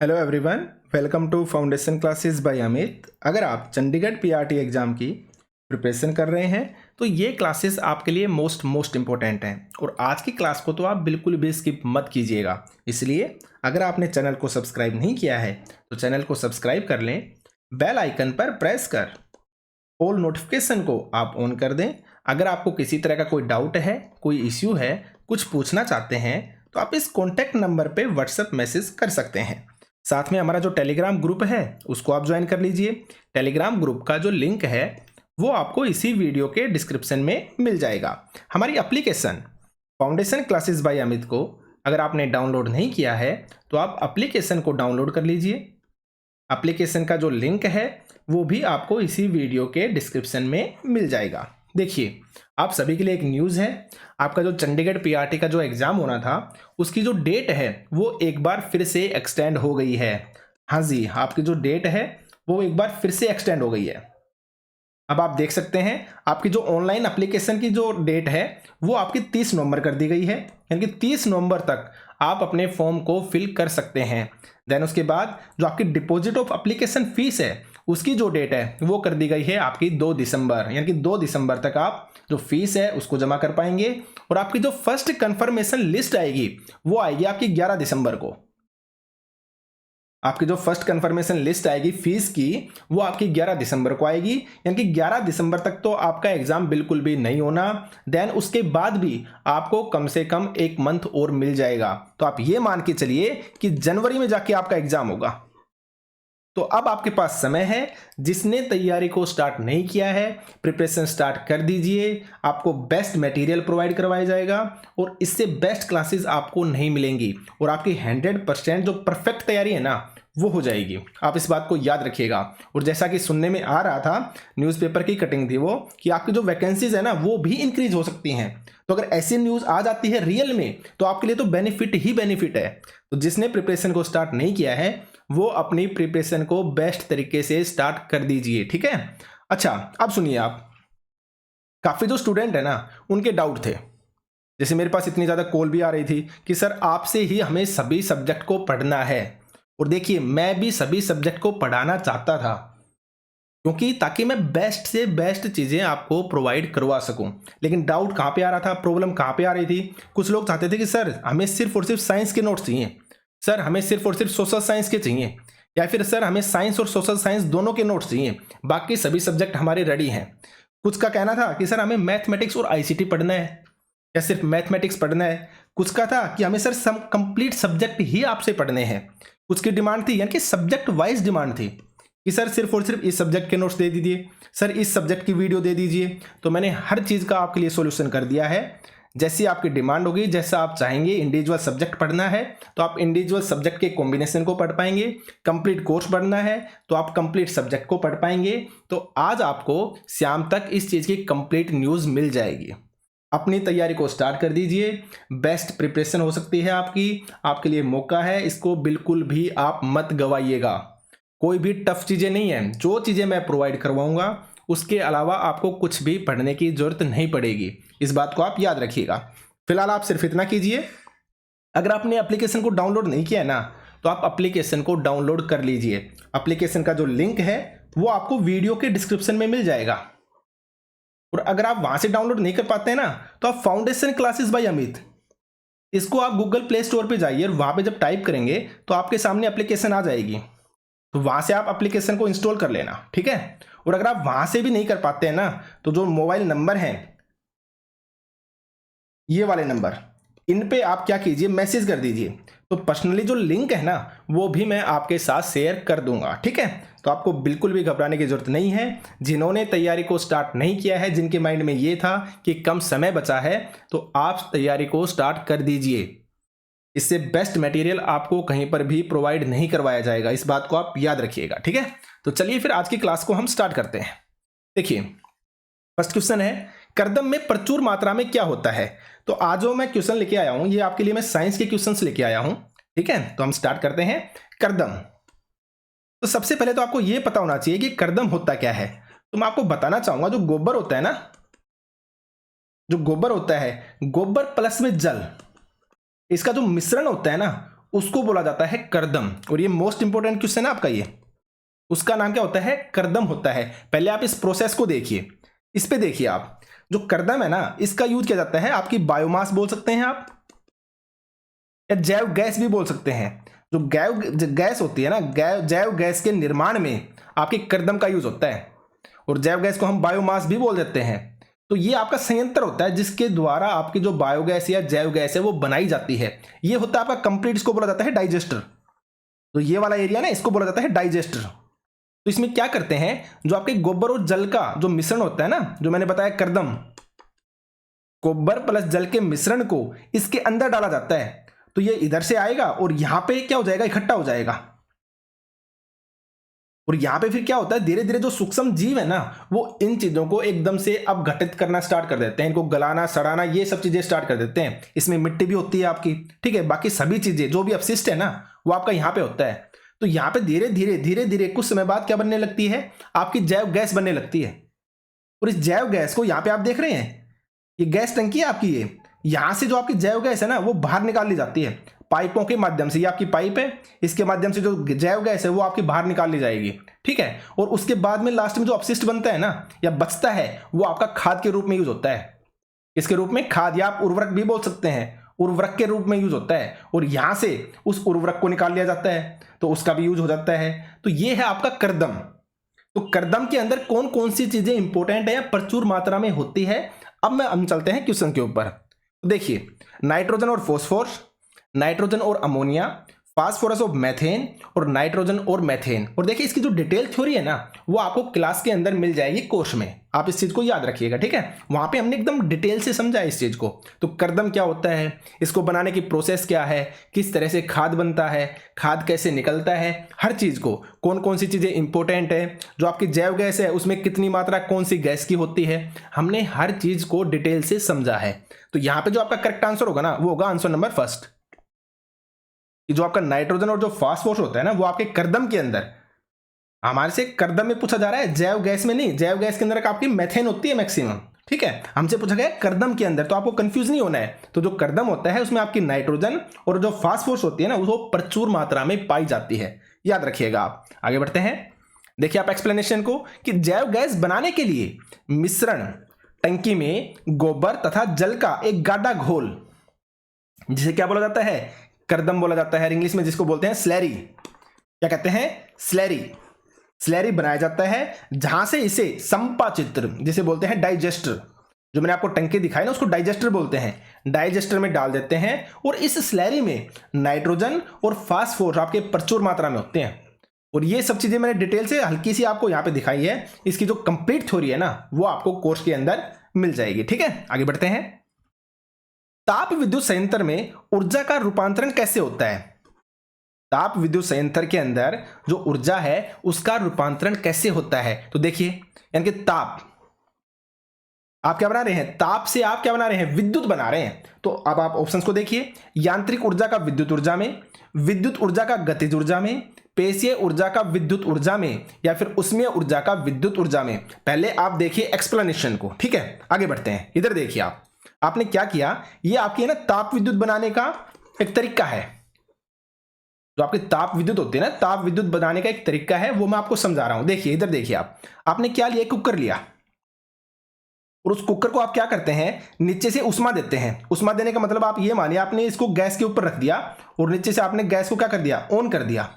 Hello everyone, welcome to foundation classes by Amit. अगर आप Chandigarh PRT exam की प्रिपरेशन कर रहे हैं तो ये क्लासेस आपके लिए मोस्ट इम्पोर्टेंट हैं और आज की क्लास को तो आप बिल्कुल भी स्किप मत कीजिएगा। इसलिए अगर आपने चैनल को सब्सक्राइब नहीं किया है तो चैनल को सब्सक्राइब कर लें, बेल आइकन पर प्रेस कर ऑल नोटिफिकेशन को आप ऑन कर दें। अगर आपको किसी तरह का कोई डाउट है, कोई इश्यू है, कुछ पूछना चाहते हैं तो आप इस कॉन्टैक्ट नंबर पे व्हाट्सएप मैसेज कर सकते हैं। साथ में हमारा जो टेलीग्राम ग्रुप है उसको आप ज्वाइन कर लीजिए। टेलीग्राम ग्रुप का जो लिंक है वो आपको इसी वीडियो के डिस्क्रिप्शन में मिल जाएगा। हमारी application foundation classes by Amit को अगर आपने डाउनलोड नहीं किया है तो आप एप्लीकेशन को डाउनलोड कर लीजिए। एप्लीकेशन का जो लिंक है वो भी आपको इसी वीडियो के डिस्क्रिप्शन में मिल जाएगा। देखिए, आप सभी के लिए एक न्यूज़ है। आपका जो चंडीगढ़ पीआरटी का जो एग्ज़ाम होना था उसकी जो डेट है वो एक बार फिर से एक्सटेंड हो गई है। हाँ जी, आपकी जो डेट है वो एक बार फिर से एक्सटेंड हो गई है। अब आप देख सकते हैं आपकी जो ऑनलाइन एप्लीकेशन की जो डेट है वो आपकी 30 नवंबर कर दी गई है, यानी कि 30 नवंबर तक आप अपने फॉर्म को फिल कर सकते हैं। देन उसके बाद जो आपकी डिपॉजिट ऑफ एप्लीकेशन फीस है उसकी जो डेट है वो कर दी गई है आपकी 2 दिसंबर, यानी कि 2 दिसंबर तक आप जो फीस है उसको जमा कर पाएंगे। और आपकी जो फर्स्ट कंफर्मेशन लिस्ट आएगी वो आएगी आपकी 11 दिसंबर को। आपकी जो फर्स्ट कंफर्मेशन लिस्ट आएगी फीस की वो आपकी 11 दिसंबर को आएगी, यानी कि 11 दिसंबर तक तो आपका एग्जाम बिल्कुल भी नहीं होना। देन उसके बाद भी आपको कम से कम 1 मंथ और मिल जाएगा। तो आप ये मान के चलिए कि जनवरी में जाके आपका एग्जाम होगा। तो अब आपके पास समय है। जिसने तैयारी को स्टार्ट नहीं किया है प्रिपरेशन स्टार्ट कर दीजिए। आपको बेस्ट मटेरियल प्रोवाइड करवाया जाएगा और इससे बेस्ट क्लासेस आपको नहीं मिलेंगी और आपकी 100% जो परफेक्ट तैयारी है ना वो हो जाएगी। आप इस बात को याद रखिएगा। और जैसा कि सुनने में आ रहा था, न्यूज़पेपर की कटिंग थी वो, कि आपकी जो वैकेंसीज है ना वो भी इंक्रीज हो सकती हैं। तो अगर ऐसी न्यूज़ आ जाती है रियल में तो आपके लिए तो बेनिफिट ही बेनिफिट है। तो जिसने प्रिपरेशन को स्टार्ट नहीं किया है वो अपनी प्रिपरेशन को बेस्ट तरीके से स्टार्ट कर दीजिए, ठीक है। अच्छा, अब सुनिए, आप काफ़ी जो स्टूडेंट है ना उनके डाउट थे। जैसे मेरे पास इतनी ज़्यादा कॉल भी आ रही थी कि सर आपसे ही हमें सभी सब्जेक्ट को पढ़ना है। और देखिए, मैं भी सभी सब्जेक्ट को पढ़ाना चाहता था क्योंकि ताकि मैं बेस्ट से बेस्ट चीज़ें आपको प्रोवाइड करवा सकूं। लेकिन डाउट कहाँ पे आ रहा था, प्रॉब्लम कहाँ पे आ रही थी? कुछ लोग चाहते थे कि सर हमें सिर्फ और सिर्फ साइंस के नोट्स चाहिए, सर हमें सिर्फ और सिर्फ सोशल साइंस के चाहिए, या फिर सर हमें साइंस और सोशल साइंस दोनों के नोट्स चाहिए, बाकी सभी सब्जेक्ट हमारे रेडी हैं। कुछ का कहना था कि सर हमें मैथमेटिक्स और आईसीटी पढ़ना है या सिर्फ मैथमेटिक्स पढ़ना है। कुछ का था कि हमें सर सम कंप्लीट सब्जेक्ट ही आपसे पढ़ने हैं। कुछ की डिमांड थी, यानी कि सब्जेक्ट वाइज डिमांड थी कि सर सिर्फ और सिर्फ इस सब्जेक्ट के नोट्स दे दीजिए, सर इस सब्जेक्ट की वीडियो दे दीजिए। तो मैंने हर चीज़ का आपके लिए सॉल्यूशन कर दिया है। जैसी आपकी डिमांड होगी, जैसा आप चाहेंगे, इंडिविजुअल सब्जेक्ट पढ़ना है तो आप इंडिविजुअल सब्जेक्ट के कॉम्बिनेशन को पढ़ पाएंगे, कंप्लीट कोर्स पढ़ना है तो आप कंप्लीट सब्जेक्ट को पढ़ पाएंगे। तो आज आपको शाम तक इस चीज़ की कंप्लीट न्यूज़ मिल जाएगी। अपनी तैयारी को स्टार्ट कर दीजिए। बेस्ट प्रिपरेशन हो सकती है आपकी, आपके लिए मौका है, इसको बिल्कुल भी आप मत गवाइएगा। कोई भी टफ चीज़ें नहीं है, जो चीज़ें मैं प्रोवाइड करवाऊंगा उसके अलावा आपको कुछ भी पढ़ने की जरूरत नहीं पड़ेगी। इस बात को आप याद रखिएगा। फिलहाल आप सिर्फ इतना कीजिए, अगर आपने एप्लीकेशन को डाउनलोड नहीं किया है ना तो आप एप्लीकेशन को डाउनलोड कर लीजिए। एप्लीकेशन का जो लिंक है वो आपको वीडियो के डिस्क्रिप्शन में मिल जाएगा। और अगर आप वहां से डाउनलोड नहीं कर पाते हैं ना तो आप फाउंडेशन क्लासेस बाय अमित, इसको आप गूगल प्ले स्टोर पे जाइए और वहां पे जब टाइप करेंगे तो आपके सामने एप्लीकेशन आ जाएगी। तो वहां से आप एप्लीकेशन को इंस्टॉल कर लेना, ठीक है। और अगर आप वहां से भी नहीं कर पाते हैं ना तो जो मोबाइल नंबर है, ये वाले नंबर, इन पे आप क्या कीजिए, मैसेज कर दीजिए। तो पर्सनली जो लिंक है ना वो भी मैं आपके साथ शेयर कर दूंगा, ठीक है। तो आपको बिल्कुल भी घबराने की जरूरत नहीं है। जिन्होंने तैयारी को स्टार्ट नहीं किया है, जिनके माइंड में ये था कि कम समय बचा है, तो आप तैयारी को स्टार्ट कर दीजिए। इससे बेस्ट मटेरियल आपको कहीं पर भी प्रोवाइड नहीं करवाया जाएगा, इस बात को आप याद रखिएगा, ठीक है। तो चलिए फिर आज की क्लास को हम स्टार्ट करते हैं। देखिए, फर्स्ट क्वेश्चन है, कर्दम में प्रचुर मात्रा में क्या होता है? तो आज जो मैं क्वेश्चन लेके आया हूं ये आपके लिए मैं साइंस के क्वेश्चंस लेके आया हूं, ठीक है। तो हम स्टार्ट करते हैं। कर्दम, तो सबसे पहले तो आपको यह पता होना चाहिए कि कर्दम होता क्या है। तो मैं आपको बताना चाहूंगा, जो गोबर होता है ना, जो गोबर होता है, गोबर प्लस में जल, इसका जो मिश्रण होता है ना उसको बोला जाता है कर्दम। और ये मोस्ट इंपोर्टेंट क्वेश्चन है आपका, ये उसका नाम क्या होता है, कर्दम होता है। पहले आप इस प्रोसेस को देखिए, इस पे देखिए आप, जो कर्दम है ना, इसका यूज किया जाता है आपकी बायोमास बोल सकते हैं आप, या जैव गैस भी बोल सकते हैं। जो गैस होती है ना, जैव गैस के निर्माण में आपके कर्दम का यूज होता है। और जैव गैस को हम बायोमास भी बोल देते हैं। तो ये आपका संयंत्र होता है जिसके द्वारा आपकी जो बायोगैस या जैव गैस है वो बनाई जाती है। ये होता है आपका कंप्लीट, इसको बोला जाता है डाइजेस्टर। तो ये वाला एरिया ना, इसको बोला जाता है डाइजेस्टर। तो इसमें क्या करते हैं, जो आपके गोबर और जल का जो मिश्रण होता है ना, जो मैंने बताया कर्दम, गोबर प्लस जल के मिश्रण को इसके अंदर डाला जाता है। तो ये इधर से आएगा और यहां पे क्या हो जाएगा, इकट्ठा हो जाएगा। और यहां पे फिर क्या होता है, धीरे धीरे जो सूक्ष्म जीव है ना, वो इन चीजों को एकदम से अपघटित करना स्टार्ट कर देते हैं, इनको गलाना, सड़ाना, ये सब चीजें स्टार्ट कर देते हैं। इसमें मिट्टी भी होती है आपकी, ठीक है, बाकी सभी चीजें जो भी अपशिष्ट है ना, वो आपका यहाँ पे होता है। तो यहाँ पे धीरे धीरे कुछ समय बाद क्या बनने लगती है, आपकी जैव गैस बनने लगती है। और इस जैव गैस को यहाँ पे आप देख रहे हैं, ये गैस टंकी है आपकी, ये यहां से जो आपकी जैव गैस है ना, वो बाहर निकाल ली जाती है पाइपों के माध्यम से। ये आपकी पाइप है, इसके माध्यम से जो जैव गैस है वो आपकी बाहर निकाल ली जाएगी, ठीक है। और उसके बाद में लास्ट में जो अपशिष्ट बनता है ना, या बचता है, वो आपका खाद के रूप में यूज होता है। इसके रूप में खाद, या आप उर्वरक भी बोल सकते हैं, उर्वरक के रूप में यूज होता है। और यहां से उस उर्वरक को निकाल लिया जाता है, तो उसका भी यूज हो जाता है। तो ये है आपका कर्दम। तो कर्दम के अंदर कौन कौन सी चीजें इंपॉर्टेंट है या प्रचुर मात्रा में होती है, अब हम चलते हैं क्वेश्चन के ऊपर। तो देखिए, नाइट्रोजन और फॉस्फोरस, नाइट्रोजन और अमोनिया, फास्फोरस और मैथेन, और नाइट्रोजन और मैथेन। और देखिए इसकी जो डिटेल थ्योरी है ना, वो आपको क्लास के अंदर मिल जाएगी कोर्स में, आप इस चीज को याद रखिएगा, ठीक है। वहां पे हमने एकदम डिटेल से समझा है इस चीज को। तो कर्दम क्या होता है, इसको बनाने की प्रोसेस क्या है, किस तरह से खाद बनता है, खाद कैसे निकलता है, हर चीज को, कौन कौन सी चीजें इंपॉर्टेंट है, जो आपकी जैव गैस है उसमें कितनी मात्रा कौन सी गैस की होती है, हमने हर चीज को डिटेल से समझा है। तो यहां पे जो आपका करेक्ट आंसर होगा ना, वो होगा आंसर नंबर फर्स्ट। जो आपका नाइट्रोजन और जो फास्फोरस होता है ना, वो आपके कर्दम के अंदर, हमारे से कर्दम में पूछा जा रहा है, जैव गैस में नहीं। जैव गैस के अंदर आपकी मेथेन होती है मैक्सिमम, ठीक है, हमसे पूछा गया कर्दम के अंदर, तो आपको कंफ्यूज नहीं होना है। तो जो कर्दम होता है उसमें आपकी नाइट्रोजन और जो फास्फोरस होती है ना, वो प्रचुर मात्रा में पाई जाती है, याद रखिएगा आप। आगे बढ़ते हैं, देखिए आप एक्सप्लेनेशन को, कि जैव गैस बनाने के लिए मिश्रण टंकी में गोबर तथा जल का एक गाढ़ा घोल, जिसे क्या बोला जाता है, कर्दम बोला जाता है, इंग्लिश में जिसको बोलते हैं स्लैरी। क्या कहते हैं, स्लैरी। स्लैरी बनाया जाता है, जहां से इसे संपाचित्र, जिसे बोलते हैं डाइजेस्टर, जो मैंने आपको टंकी दिखाई ना, उसको डाइजेस्टर बोलते हैं। डाइजेस्टर में डाल देते हैं, और इस स्लैरी में नाइट्रोजन और फास्फोरस आपके प्रचुर मात्रा में होते हैं। और ये सब चीजें मैंने डिटेल से हल्की सी आपको यहां पे दिखाई है। इसकी जो कंप्लीट थ्योरी है ना, वो आपको कोर्स के अंदर मिल जाएगी, ठीक है। आगे बढ़ते हैं, ताप विद्युत संयंत्र में ऊर्जा का रूपांतरण कैसे होता है। ताप विद्युत संयंत्र के अंदर जो ऊर्जा है उसका रूपांतरण कैसे होता है। तो देखिए, यानी कि ताप, आप क्या बना रहे हैं, ताप से आप क्या बना रहे हैं, विद्युत बना रहे हैं। तो अब आप ऑप्शंस को देखिए, यांत्रिक ऊर्जा का विद्युत ऊर्जा में, विद्युत ऊर्जा का गतिज ऊर्जा में, पेशीय ऊर्जा का विद्युत ऊर्जा में, या फिर उष्मीय ऊर्जा का विद्युत ऊर्जा में। पहले आप देखिए एक्सप्लेनेशन को, ठीक है। आगे बढ़ते हैं, इधर देखिए आप, आपने क्या किया, ये आपकी है ना ताप विद्युत बनाने का एक तरीका है। जो आपकी ताप विद्युत होती है ना, ताप विद्युत बनाने का एक तरीका है, वो मैं आपको समझा रहा हूं। देखिए इधर देखिए आप, आपने क्या लिया, कुकर लिया, और उस कुकर को आप क्या करते हैं, नीचे से उष्मा देते हैं। उष्मा देने का मतलब आप ये मानिए, आपने इसको गैस के ऊपर रख दिया, और नीचे से आपने गैस को क्या कर दिया, ऑन कर दिया।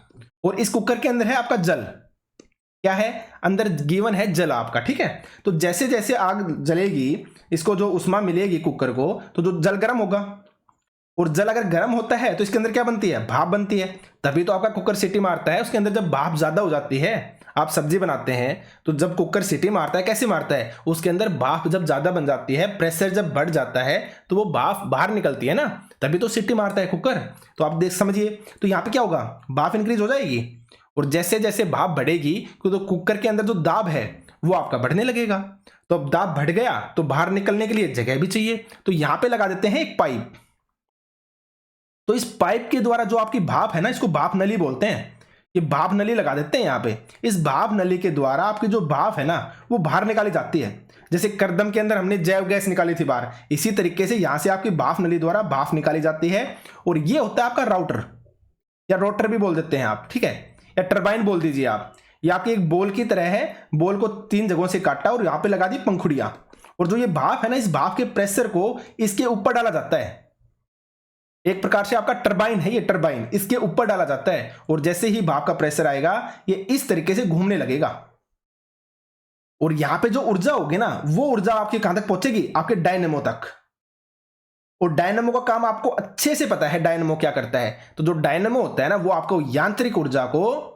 और इस कुकर के अंदर है आपका जल, क्या है, अंदर गिवन है जल आपका, ठीक है। तो जैसे जैसे आग जलेगी, इसको जो उष्मा मिलेगी कुकर को, तो जो जल गर्म होगा, और जल अगर गर्म होता है तो इसके अंदर क्या बनती है, भाप बनती है। तभी तो आपका कुकर सीटी मारता है। उसके अंदर जब भाप ज्यादा हो जाती है, आप सब्जी बनाते हैं तो जब कुकर सीटी मारता है, कैसे मारता है, उसके अंदर भाप जब ज्यादा बन जाती है, प्रेशर जब बढ़ जाता है, तो वो भाप बाहर निकलती है ना, तभी तो सीटी मारता है कुकर। तो आप देख समझिए, तो यहाँ पे क्या होगा, भाप इंक्रीज हो जाएगी, और जैसे जैसे भाप बढ़ेगी तो कुकर के अंदर जो दाब है वो आपका बढ़ने लगेगा। तो अब दाब बढ़ गया तो बाहर निकलने के लिए जगह भी चाहिए, तो यहां पे लगा देते हैं एक पाइप। तो इस पाइप के द्वारा जो आपकी भाप है ना, इसको भाप नली बोलते हैं, ये भाप नली लगा देते हैं यहाँ पे। इस भाप नली के द्वारा आपकी जो भाप है ना, वो बाहर निकाली जाती है। जैसे कर्दम के अंदर हमने जैव गैस निकाली थी बाहर, इसी तरीके से यहां से आपकी भाप नली द्वारा भाप निकाली जाती है। और ये होता है आपका राउटर। या रोटर भी बोल देते हैं आप, ठीक है, या टरबाइन बोल दीजिए आप। ये आपकी एक बॉल की तरह है, बॉल को 3 जगहों से काटा और यहां पे लगा दी पंखुड़ियां, और जो ये भाप है ना, इस भाप के प्रेशर को इसके ऊपर डाला जाता है। एक प्रकार से आपका टरबाइन है ये, टरबाइन इसके ऊपर डाला जाता है, और जैसे ही भाप का प्रेशर आएगा ये इस तरीके से घूमने लगेगा, और यहां पे जो ऊर्जा होगी ना, वो ऊर्जा आपके कहां तक पहुंचेगी, आपके डायनेमो तक। और डायनेमो का काम आपको अच्छे से पता है, डायनेमो क्या करता है। तो जो डायनेमो होता है ना, वो आपको यांत्रिक ऊर्जा को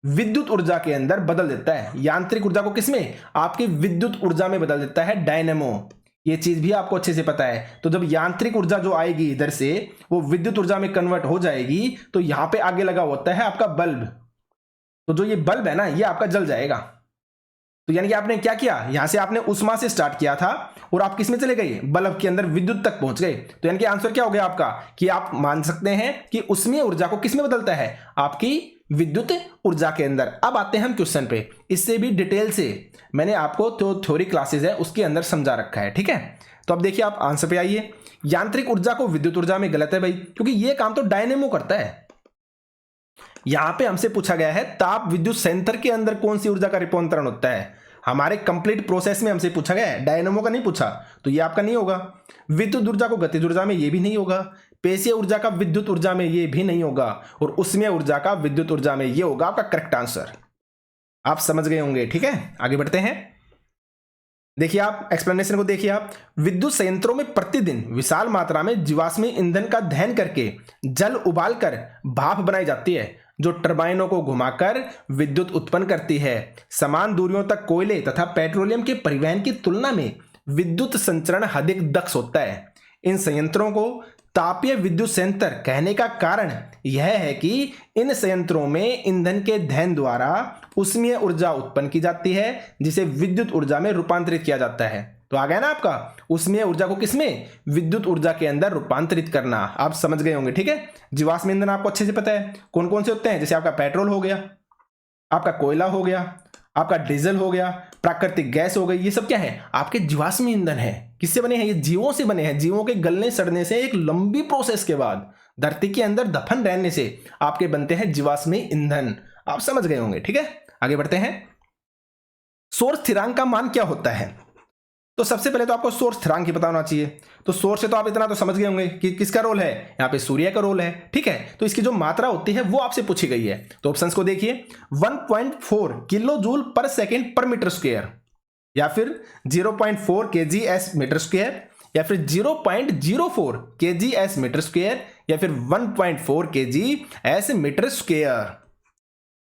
विद्युत ऊर्जा के अंदर बदल देता है। यांत्रिक ऊर्जा को किसमें, आपकी विद्युत ऊर्जा में बदल देता है डायनेमो। ये चीज भी आपको अच्छे से पता है। तो जब यांत्रिक ऊर्जा जो आएगी इधर से, वो विद्युत ऊर्जा में कन्वर्ट हो जाएगी, तो यहां पे आगे लगा होता है आपका बल्ब। तो जो ये बल्ब है ना, ये आपका जल जाएगा। तो यानी कि आपने क्या किया, यहां से आपने उष्मा से स्टार्ट किया था और आप किस में चले गए, बल्ब के अंदर विद्युत तक पहुंच गए। तो यानी कि आंसर क्या हो गया आपका, कि आप मान सकते हैं कि उष्मीय ऊर्जा को किस में बदलता है, आपकी विद्युत ऊर्जा के अंदर। अब आते हैं हम क्वेश्चन पे। इससे भी डिटेल से मैंने आपको जो थ्योरी क्लासेस है उसके अंदर समझा रखा है, ठीक है। तो अब देखिए आप आंसर पे आइए। यांत्रिक ऊर्जा को विद्युत ऊर्जा में गलत है भाई, क्योंकि ये काम तो डायनेमो करता है। यहां पे हमसे पूछा गया है ताप विद्युत संयंत्र के अंदर कौन सी ऊर्जा का रूपांतरण होता है। हमारे कंप्लीट प्रोसेस में हमसे पूछा गया है, डायनेमो का नहीं पूछा, तो ये आपका नहीं होगा। विद्युत ऊर्जा को गतिज ऊर्जा में ये भी नहीं होगा, पेशीय ऊर्जा का विद्युत ऊर्जा में ये भी नहीं होगा, और उष्मीय ऊर्जा का विद्युत ऊर्जा में ये होगा आपका करेक्ट आंसर। आप समझ गए होंगे, ठीक है। आगे बढ़ते हैं। देखिए आप एक्सप्लेनेशन को देखिए आप। विद्युत संयंत्रों में प्रतिदिन विशाल मात्रा में जीवाश्मी ईंधन का दहन करके जल उबालकर भाप बनाई जाती है, जो टरबाइनों को घुमाकर विद्युत उत्पन्न करती है। समान दूरियों तक कोयले तथा पेट्रोलियम के परिवहन की तुलना में विद्युत संचरण अधिक दक्ष होता है। इन संयंत्रों को तापीय विद्युत संयंत्र कहने का कारण यह है कि इन संयंत्रों में ईंधन के दहन द्वारा उष्मीय ऊर्जा उत्पन्न की जाती है, जिसे विद्युत ऊर्जा में रूपांतरित किया जाता है। तो आ गया ना आपका उष्मीय ऊर्जा को किसमें, विद्युत ऊर्जा के अंदर रूपांतरित करना। आप समझ गए होंगे, ठीक है। जीवाश्म ईंधन आपको अच्छे से पता है कौन कौन से होते हैं, जैसे आपका पेट्रोल हो गया, आपका कोयला हो गया, आपका डीजल हो गया, प्राकृतिक गैस हो गई। ये सब क्या है, आपके जीवाश्म ईंधन है। किससे बने हैं, ये जीवों से बने हैं। जीवों के गलने सड़ने से एक लंबी प्रोसेस के बाद धरती के अंदर दफन रहने से आपके बनते हैं जीवाश्म ईंधन। आप समझ गए होंगे, ठीक है। आगे बढ़ते हैं। सौर स्थिरांक का मान क्या होता है। तो सबसे पहले तो आपको सौर स्थिरांक ही पता होना चाहिए। तो सौर से तो आप इतना तो समझ गए होंगे कि किसका रोल है, यहाँ पे सूर्य का रोल है, ठीक है। तो इसकी जो मात्रा होती है वो आपसे पूछी गई है। तो ऑप्शंस को देखिए, 1.4 किलो जूल पर सेकेंड पर मीटर स्क्वायर, या फिर 0.4 kgs मीटर स्क्वायर, या फिर 0.04 kgs मीटर स्क्वायर, या फिर 1.4 kgs मीटर स्क्वायर,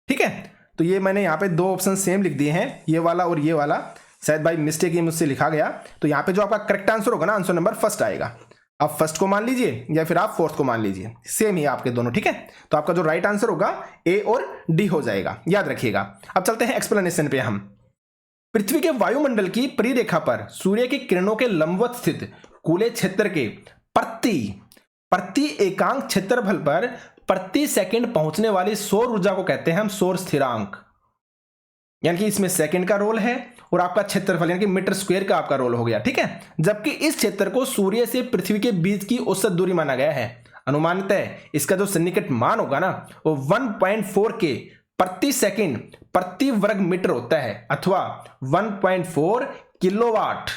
ठीक है। तो ये मैंने यहाँ पे 2 ऑप्शन सेम लिख दिए हैं, ये वाला और ये वाला। शायद बाई मिस्टेक ही मुझसे लिखा गया। तो यहाँ पे जो आपका करेक्ट आंसर होगा ना, आंसर नंबर फर्स्ट आएगा। आप फर्स्ट को मान लीजिए या फिर आप फोर्थ को मान लीजिए, सेम ही आपके दोनों, ठीक है। तो आपका जो राइट आंसर होगा ए और डी हो जाएगा, याद रखिएगा। अब चलते हैं एक्सप्लेनेशन पे। हम पृथ्वी के वायुमंडल की परिरेखा पर सूर्य की किरणों के लंबवत स्थित कूले क्षेत्र के प्रति एकांक क्षेत्रफल पर प्रति सेकंड पहुंचने वाली सौर ऊर्जा को कहते हैं हम सौर स्थिरांक। यानी कि इसमें सेकंड का रोल है और आपका क्षेत्रफल यानी कि मीटर स्क्वायर का आपका रोल हो गया, ठीक है। जबकि इस क्षेत्र को सूर्य से पृथ्वी के बीच की औसत दूरी माना गया है। अनुमानित इसका जो सन्निकट मान होगा ना, वो 1.4 के प्रति सेकंड प्रति वर्ग मीटर होता है, अथवा 1.4 किलोवाट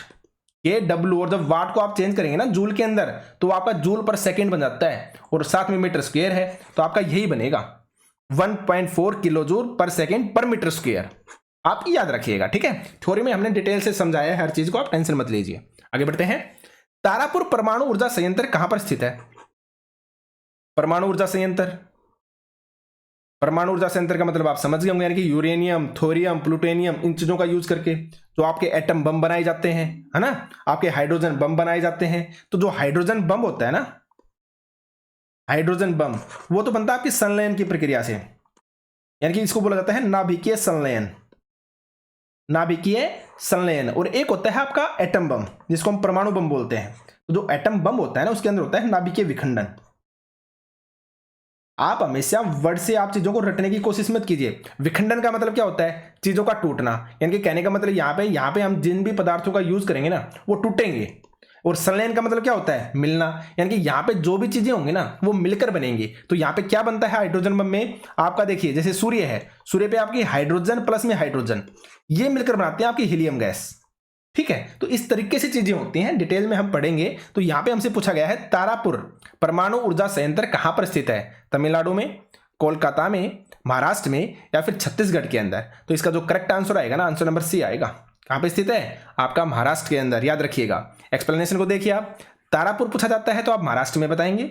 के डब्ल्यू। और जब वाट को आप चेंज करेंगे ना जूल के अंदर, तो आपका जूल पर सेकंड बन जाता है, और साथ में मीटर स्क्वायर है, तो आपका यही बनेगा 1.4 किलो जूल पर सेकंड पर मीटर स्क्वायर। आप याद रखिएगा, ठीक है। थ्योरी में हमने डिटेल से समझाया है हर चीज को, आप टेंशन मत लीजिए। आगे बढ़ते हैं। तारापुर परमाणु ऊर्जा संयंत्र कहां पर स्थित है। परमाणु ऊर्जा संयंत्र, परमाणु ऊर्जा संयंत्र का मतलब आप समझ गए होंगे, यानी कि यूरेनियम, थोरियम, प्लूटोनियम, इन चीजों का यूज करके जो आपके एटम बम बनाए जाते हैं, है ना, आपके हाइड्रोजन बम बनाए जाते हैं। तो जो हाइड्रोजन बम होता है ना, हाइड्रोजन बम, वो तो बनता है आपकी संलयन की प्रक्रिया से, यानी कि इसको बोला जाता है नाभिकीय संलयन, नाभिकीय संलयन। और एक होता है आपका एटम बम, जिसको हम परमाणु बम बोलते हैं। तो जो एटम बम होता है ना, उसके अंदर होता है नाभिकीय विखंडन। आप हमेशा वर्ड से आप चीजों को रटने की कोशिश मत कीजिए। विखंडन का मतलब क्या होता है, चीजों का टूटना। यानी कि कहने का मतलब यहाँ पे हम जिन भी पदार्थों का यूज करेंगे ना, वो टूटेंगे। और संलयन का मतलब क्या होता है, मिलना, यानी कि यहाँ पे जो भी चीजें होंगी ना वो मिलकर बनेंगी। तो यहाँ पे क्या बनता है हाइड्रोजन बम में, आपका देखिए जैसे सूर्य है, सूर्य पे आपकी हाइड्रोजन प्लस में हाइड्रोजन, ये मिलकर बनाते हैं आपकी हीलियम गैस। ठीक है, तो इस तरीके से चीजें होती हैं, डिटेल में हम पढ़ेंगे। तो यहाँ पे हमसे पूछा गया है तारापुर परमाणु ऊर्जा संयंत्र कहाँ पर स्थित है, तमिलनाडु में, कोलकाता में, महाराष्ट्र में या फिर छत्तीसगढ़ के अंदर। तो इसका जो करेक्ट आंसर आएगा ना, आंसर नंबर सी आएगा। कहाँ पे स्थित है, आपका महाराष्ट्र के अंदर, याद रखिएगा। एक्सप्लेनेशन को देखिए आप, तारापुर पूछा जाता है तो आप महाराष्ट्र में बताएंगे।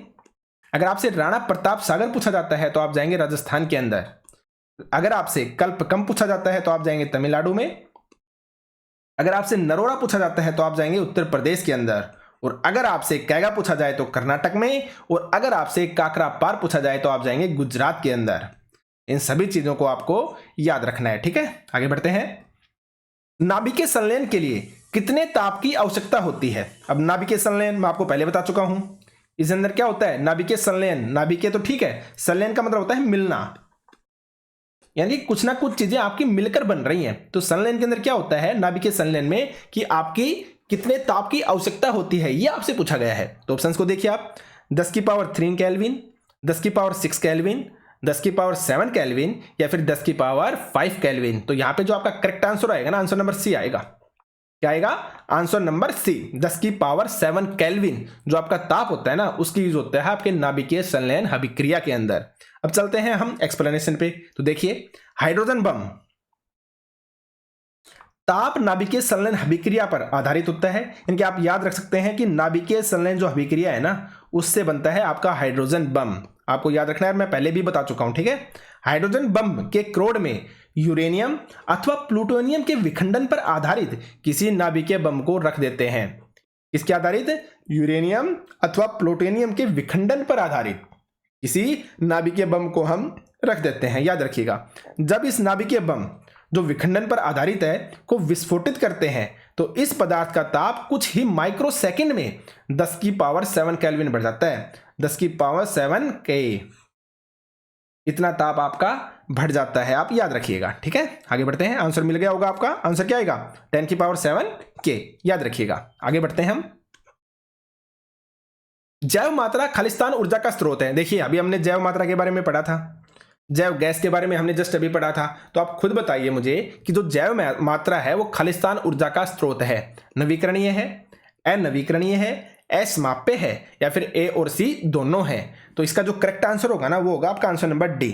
अगर आपसे राणा प्रताप सागर पूछा जाता है तो आप जाएंगे राजस्थान के अंदर। अगर आपसे कल्पकम पूछा जाता है तो आप जाएंगे तमिलनाडु में। अगर आपसे नरोड़ा पूछा जाता है तो आप जाएंगे उत्तर प्रदेश के अंदर। और अगर आपसे कैगा पूछा जाए तो कर्नाटक में। और अगर आपसे काकरा पार पूछा जाए तो आप जाएंगे गुजरात के अंदर। इन सभी चीजों को आपको याद रखना है। ठीक है, आगे बढ़ते हैं। नाभिकीय संलयन के लिए कितने ताप की आवश्यकता होती है। अब नाभिकीय संलयन मैं आपको पहले बता चुका हूं, इसके अंदर क्या होता है, नाभिकीय संलयन, नाभिकीय तो ठीक है, संलयन का मतलब होता है मिलना, यानी कुछ ना कुछ चीजें आपकी मिलकर बन रही हैं। तो संलयन के अंदर क्या होता है नाभिकीय संलयन में कि आपकी कितने ताप की आवश्यकता होती है, ये आपसे पूछा गया है। तो ऑप्शंस को देखिए आप, 10 की पावर 3 केल्विन, 10 की पावर 6 केल्विन, 10 की पावर 7 केल्विन या फिर 10 की पावर 5 केल्विन। तो यहां पे जो आपका करेक्ट आंसर आएगा ना, आंसर नंबर सी आएगा। क्या आएगा, आंसर नंबर सी, 10 की पावर 7 केल्विन जो आपका ताप होता है ना, उसकी यूज होता है आपके नाभिकीय संलयन अभिक्रिया के अंदर। अब चलते हैं हम एक्सप्लेनेशन पे। तो देखिए, हाइड्रोजन बम ताप नाभिकीय संलयन अभिक्रिया पर आधारित होता है। इनके आप याद रख सकते हैं कि नाभिकीय संलयन जो अभिक्रिया है ना, उससे बनता है आपका हाइड्रोजन बम। आपको याद रखना है, मैं पहले भी बता चुका हूं। ठीक है, हाइड्रोजन बम के क्रोड में यूरेनियम अथवा प्लूटोनियम के विखंडन पर आधारित किसी नाभिकीय बम को रख देते हैं। किसके आधारित, यूरेनियम अथवा प्लूटोनियम के विखंडन पर आधारित किसी नाभिकीय बम को हम रख देते हैं। याद रखिएगा, जब इस नाभिकीय बम जो विखंडन पर आधारित है को विस्फोटित करते हैं तो इस पदार्थ का ताप कुछ ही माइक्रो सेकंड में 10 की पावर 7 केल्विन बढ़ जाता है। 10 की पावर 7 के, इतना ताप आपका बढ़ जाता है, आप याद रखिएगा। ठीक है, आगे बढ़ते हैं। आंसर मिल गया होगा आपका, आंसर क्या आएगा, 10 की पावर 7 के, याद रखिएगा। आगे बढ़ते हैं हम। जैव मात्रा खालिस्तान ऊर्जा का स्रोत है। देखिए, अभी हमने जैव मात्रा के बारे में पढ़ा था, जैव गैस के बारे में हमने जस्ट अभी पढ़ा था। तो आप खुद बताइए मुझे कि जो जैव मात्रा है वो खालिस्तान ऊर्जा का स्रोत है, नवीकरणीय है, अनवीकरणीय है, असमाप्य है या फिर ए और सी दोनों है। तो इसका जो करेक्ट आंसर होगा ना, वो होगा आपका आंसर नंबर डी।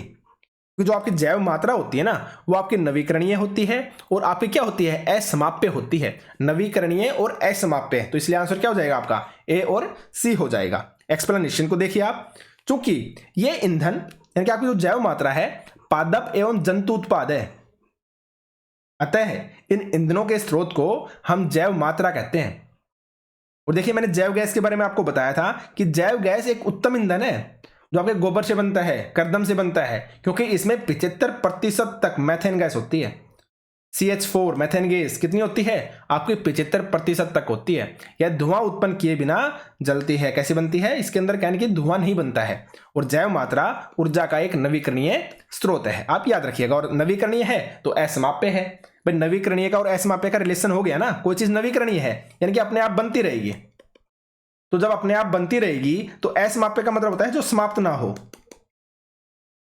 जो आपकी जैव मात्रा होती है ना, वो आपकी नवीकरणीय होती है और आपकी क्या होती है, असमाप्य होती है। नवीकरणीय और असमाप्य, तो इसलिए आंसर क्या हो जाएगा आपका, ए और सी हो जाएगा। एक्सप्लेनेशन को देखिए आप, चूंकि ये ईंधन यानी कि आपकी जो जैव मात्रा है पादप एवं जंतु उत्पाद है, अतः इन ईंधनों के स्रोत को हम जैव मात्रा कहते हैं। और देखिए, मैंने जैव गैस के बारे में आपको बताया था कि जैव गैस एक उत्तम ईंधन है जो आपके गोबर से बनता है, कर्दम से बनता है, क्योंकि इसमें 75% तक मैथेन गैस होती है। CH4 मैथेन गैस कितनी होती है, आपकी 75% तक होती है। यह धुआं उत्पन्न किए बिना जलती है। कैसे बनती है, इसके अंदर कहने की धुआं नहीं बनता है। और जैव मात्रा ऊर्जा का एक नवीकरणीय स्रोत है, आप याद रखिएगा। और नवीकरणीय है तो असमाप्य है। भाई, नवीकरणीय का और असमाप्य का रिलेशन हो गया ना, कोई चीज नवीकरणीय है यानी कि अपने आप बनती रहेगी। तो जब अपने आप बनती रहेगी तो असमाप्य का मतलब होता है जो समाप्त ना हो,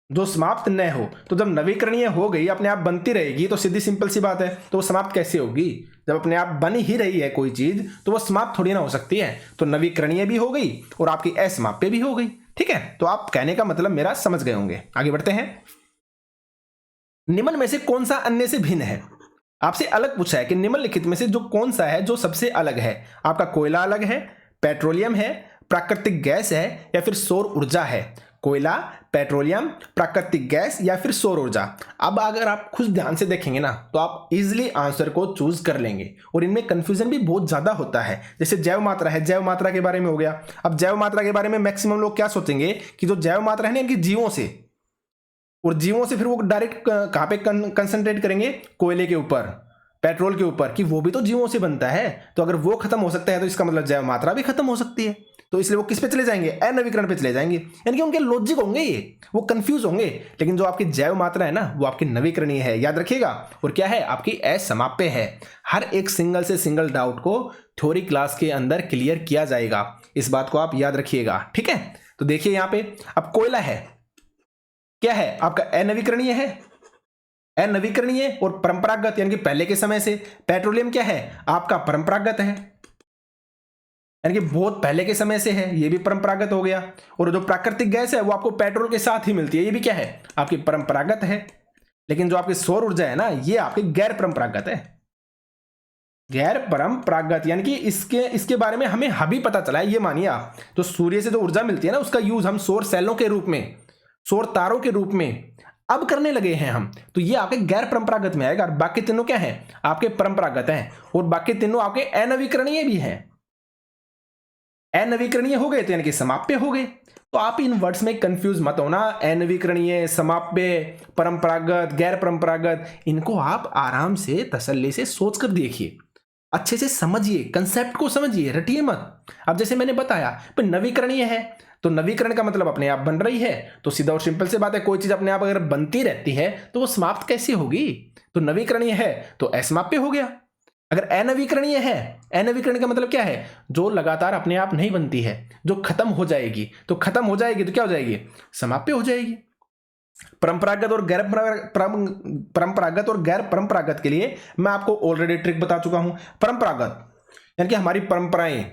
जो समाप्त न हो। तो जब नवीकरणीय हो गई, अपने आप बनती रहेगी, तो सीधी सिंपल सी बात है, तो वो समाप्त कैसे होगी। जब अपने आप बन ही रही है कोई चीज तो वो समाप्त थोड़ी ना हो सकती है। तो नवीकरणीय भी हो गई और आपकी असमाप्य भी हो गई। ठीक है, तो आप कहने का मतलब मेरा समझ गए होंगे। आगे बढ़ते हैं। निम्न में से कौन सा अन्य से भिन्न है, आपसे अलग पूछा है कि निम्नलिखित में से जो कौन सा है जो सबसे अलग है। आपका कोयला अलग है, पेट्रोलियम है, प्राकृतिक गैस है या फिर सौर ऊर्जा है। कोयला, पेट्रोलियम, प्राकृतिक गैस या फिर सौर ऊर्जा। अब अगर आप खुद ध्यान से देखेंगे ना तो आप इजीली आंसर को चूज कर लेंगे। और इनमें कंफ्यूजन भी बहुत ज्यादा होता है। जैसे जैव मात्रा है, जैव मात्रा के बारे में हो गया। अब जैव मात्रा के बारे में मैक्सिमम लोग क्या सोचेंगे कि जो जैव मात्रा है ना इनकी जीवों से, और जीवों से फिर वो डायरेक्ट कहां पे कंसंट्रेट करेंगे, कोयले के ऊपर, पेट्रोल के ऊपर, कि वो भी तो जीवों से बनता है। तो अगर वो खत्म हो सकता है तो इसका मतलब जैव मात्रा भी खत्म हो सकती है। तो इसलिए वो किस पे चले जाएंगे, अनवीकरण पे चले जाएंगे, यानी कि उनके लॉजिक होंगे ये, वो कंफ्यूज होंगे। लेकिन जो आपकी जैव मात्रा है ना वो आपकी नवीकरणीय है, याद रखिएगा। और क्या है, आपकी असमाप्य है। हर एक सिंगल से सिंगल डाउट को थ्योरी क्लास के अंदर क्लियर किया जाएगा, इस बात को आप याद रखिएगा, ठीक है। तो देखिए यहां पे अब कोयला है, क्या है आपका अनवीकरणीय है, अनवीकरणीय और परंपरागत यानी कि पहले के समय से। पेट्रोलियम क्या है आपका परंपरागत है, यानी कि बहुत पहले के समय से है, ये भी परंपरागत हो गया। और जो प्राकृतिक गैस है वो आपको पेट्रोल के साथ ही मिलती है, ये भी क्या है आपकी परंपरागत है। लेकिन जो आपकी सौर ऊर्जा है ना ये आपकी गैर परंपरागत है, गैर परंपरागत, यानी कि इसके बारे में हमें अभी पता चला है। ये मानिए आप, तो सूर्य से जो ऊर्जा मिलती है ना उसका यूज हम सौर सेलों के रूप में, सौर तारों के रूप में अब करने लगे हैं हम, तो ये आपके गैर परंपरागत में आएगा। और बाकी तीनों क्या है आपके परंपरागत हैं, और बाकी तीनों आपके अनवीकरणीय भी हैं। अनवीकरणीय हो गए तो यानी कि समाप्य हो गए। तो आप इन वर्ड्स में कंफ्यूज मत होना, अनवीकरणीय, समाप्य, परंपरागत, गैर परंपरागत, इनको आप आराम से तसल्ली से सोच कर देखिए, अच्छे से समझिए, कंसेप्ट को समझिए, रटिए मत। अब जैसे मैंने बताया पर नवीकरणीय है, तो नवीकरण का मतलब अपने आप बन रही है, तो सीधा और सिंपल से बात है, कोई चीज अपने आप अगर बनती रहती है तो वो समाप्त कैसे होगी। तो नवीकरणीय है तो असमाप्य हो गया। अगर अनवीकरणीय है, अनवीकरणीय का मतलब क्या है, जो लगातार अपने आप नहीं बनती है, जो खत्म हो जाएगी, तो खत्म हो जाएगी तो क्या हो जाएगी, समाप्य हो जाएगी। परंपरागत और गैर परंपरागत और गैर परंपरागत के लिए मैं आपको ऑलरेडी ट्रिक बता चुका हूं। परंपरागत यानी कि हमारी परंपराएं,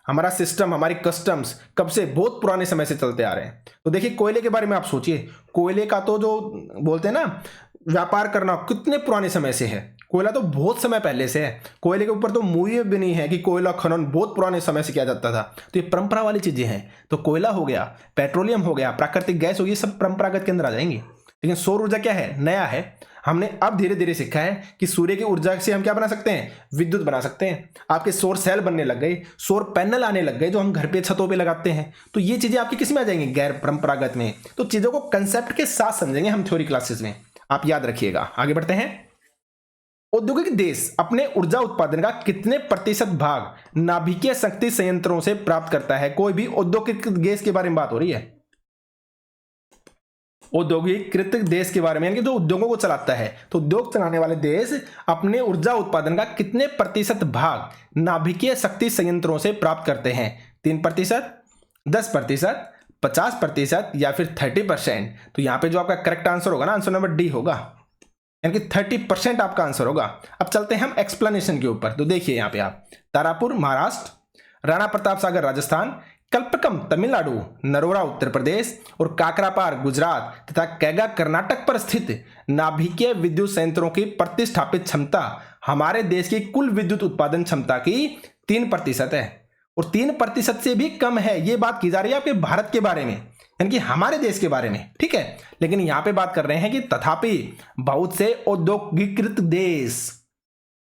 हमारा सिस्टम, हमारी कस्टम्स कब से, बहुत पुराने समय से चलते आ रहे हैं। तो देखिए कोयले के बारे में आप सोचिए, कोयले का तो जो बोलते हैं ना व्यापार करना कितने पुराने समय से है, कोयला तो बहुत समय पहले से है। कोयले के ऊपर तो मूवी भी नहीं है कि कोयला खनन बहुत पुराने समय से किया जाता था। तो ये परंपरा वाली चीजें हैं। तो कोयला हो गया, पेट्रोलियम हो गया, प्राकृतिक गैस हो गई, सब परंपरागत के अंदर आ जाएंगे। लेकिन सौर ऊर्जा क्या है, नया है। हमने अब धीरे धीरे सीखा है कि सूर्य की ऊर्जा से हम क्या बना सकते हैं, विद्युत बना सकते हैं। आपके सौर सेल बनने लग गए, सौर पैनल आने लग गए जो हम घर पे छतों पे लगाते हैं। तो ये चीजें आपकी किस में आ जाएंगी, गैर परंपरागत में। तो चीजों को कंसेप्ट के साथ समझेंगे हम थ्योरी क्लासेस में, आप याद रखिएगा। आगे बढ़ते हैं। औद्योगिक देश अपने ऊर्जा उत्पादन का कितने प्रतिशत भाग नाभिकीय शक्ति संयंत्रों से प्राप्त करता है। कोई भी औद्योगिक गैस के बारे में बात हो रही है, औद्योगिकृत देश के बारे में, यानी कि जो उद्योगों को चलाता है। तो उद्योग चलाने वाले देश अपने ऊर्जा उत्पादन का कितने प्रतिशत भाग नाभिकीय शक्ति संयंत्रों से प्राप्त करते हैं। 3%, 10%, 50% या फिर 30%। तो यहां पे जो आपका करेक्ट आंसर होगा ना, आंसर नंबर डी होगा, यानी कि 30% आपका आंसर होगा। अब चलते हैं हम एक्सप्लेनेशन के ऊपर। तो देखिए यहाँ पे आप तारापुर महाराष्ट्र, राणा प्रताप सागर राजस्थान, कल्पकम तमिलनाडु, नरोरा उत्तर प्रदेश और काकरापार गुजरात तथा कैगा कर्नाटक पर स्थित नाभिकीय विद्युत संयंत्रों की प्रतिष्ठापित क्षमता हमारे देश की कुल विद्युत उत्पादन क्षमता की 3% है। और 3% से भी कम है। ये बात की जा रही है आपके भारत के बारे में, यानी कि हमारे देश के बारे में, ठीक है। लेकिन यहां पे बात कर रहे हैं कि तथापि बहुत से औद्योगिकृत देश,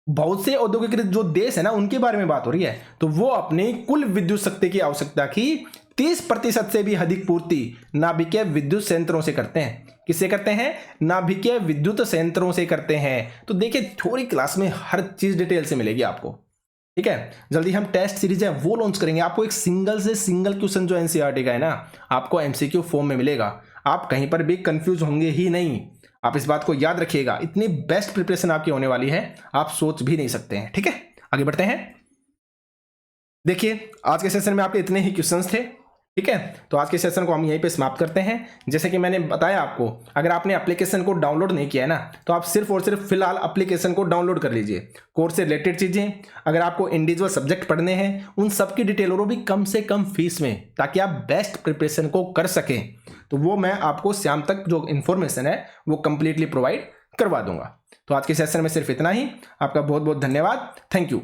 बहुत से औद्योगिकृत जो देश है ना उनके बारे में बात हो रही है। तो वो अपनी कुल विद्युत शक्ति की आवश्यकता की 30% से भी अधिक पूर्ति नाभिकीय विद्युत संयंत्रों से करते हैं। किससे करते हैं, नाभिकीय विद्युत संयंत्रों से करते हैं। तो देखिए थ्योरी क्लास में हर चीज डिटेल से मिलेगी आपको, ठीक है। जल्दी हम टेस्ट सीरीज है वो लॉन्च करेंगे। आपको एक सिंगल से सिंगल क्वेश्चन जो एनसीईआरटी का है ना आपको एमसीक्यू फॉर्म में मिलेगा। आप कहीं पर भी कंफ्यूज होंगे ही नहीं, आप इस बात को याद रखिएगा। इतनी बेस्ट प्रिपरेशन आपकी होने वाली है, आप सोच भी नहीं सकते हैं, ठीक है। आगे बढ़ते हैं। देखिए आज के सेशन में आपके इतने ही क्वेश्चंस थे, ठीक है। तो आज के सेशन को हम यहीं पे समाप्त करते हैं। जैसे कि मैंने बताया आपको, अगर आपने एप्लीकेशन को डाउनलोड नहीं किया है ना तो आप सिर्फ और सिर्फ फिलहाल एप्लीकेशन को डाउनलोड कर लीजिए। कोर्स से रिलेटेड चीजें, अगर आपको इंडिविजुअल सब्जेक्ट पढ़ने हैं उन सब की डिटेल, और वो भी कम से कम फीस में, ताकि आप बेस्ट प्रिपरेशन को कर सकें। तो वो मैं आपको शाम तक जो इन्फॉर्मेशन है वो कंप्लीटली प्रोवाइड करवा दूंगा। तो आज के सेशन में सिर्फ इतना ही। आपका बहुत बहुत धन्यवाद। Thank you.